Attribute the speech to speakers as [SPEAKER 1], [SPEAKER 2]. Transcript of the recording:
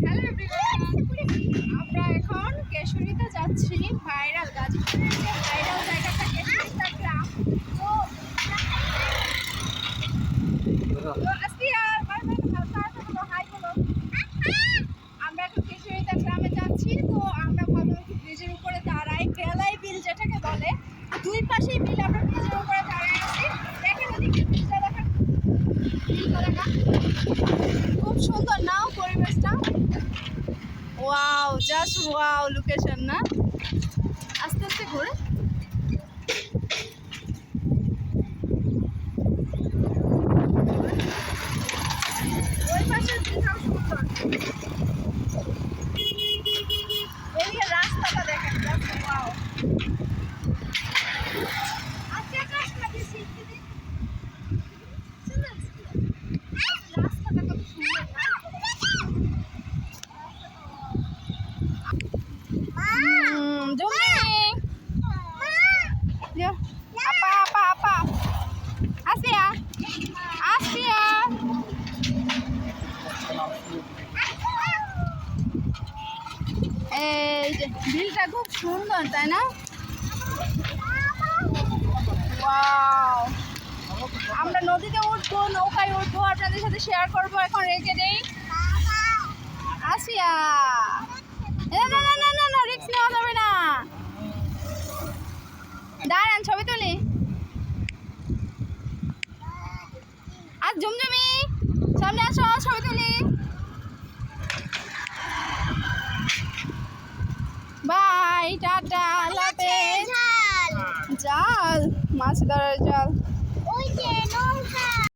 [SPEAKER 1] Hello everyone, আমরা এখন কেশরীতে যাচ্ছি। ভাইরাল গাজীপুরের যে ভাইরাল জায়গাটা কেশরীটা গ্রাম। তো আসিয়া হাই বলো। আমরা এখন কেশরীতে গ্রামে যাচ্ছি। তো আমরা ভাবলাম একটু ব্রিজের উপরে দাঁড়াই, বেলাই বিল যেটাকে বলে। দুই পাশেই বিল, আমরা ব্রিজের উপরে দাঁড়াই আছি। দেখেন ওদিকে ব্রিজটা, দেখেন বিলটা, খুব সুন্দর না পরিবেশটা? ওয়াও, জাস্ট ওয়াও লোকেশন না? আস্তে আস্তে ঘুরে ওই পাশের দিকটাও সুন্দর। এদিকে রাস্তাটা দেখেন, জাস্ট ওয়াও। আজকে আকাশ লাগিয়েছি রাস্তাটা কত সুন্দর না? apa apa apa Asia Asia এই যে বিলটা খুব সুন্দর, তাই না? ওয়াও, আমরা নদীতে উঠবো, নৌকায় উঠবো, আপনাদের সাথে শেয়ার করবো। এখন রেখে দেই। আসিয়া, না না না না না না, রিস্ক নেওয়া যাবে না। দাঁড়ান, ছবি তুলি। আর জমজমি সামনে আসো, ছবি তুলি। বাই, টাটা, আল্লাহ হাফেজ। জাল, মাছ ধরার জাল।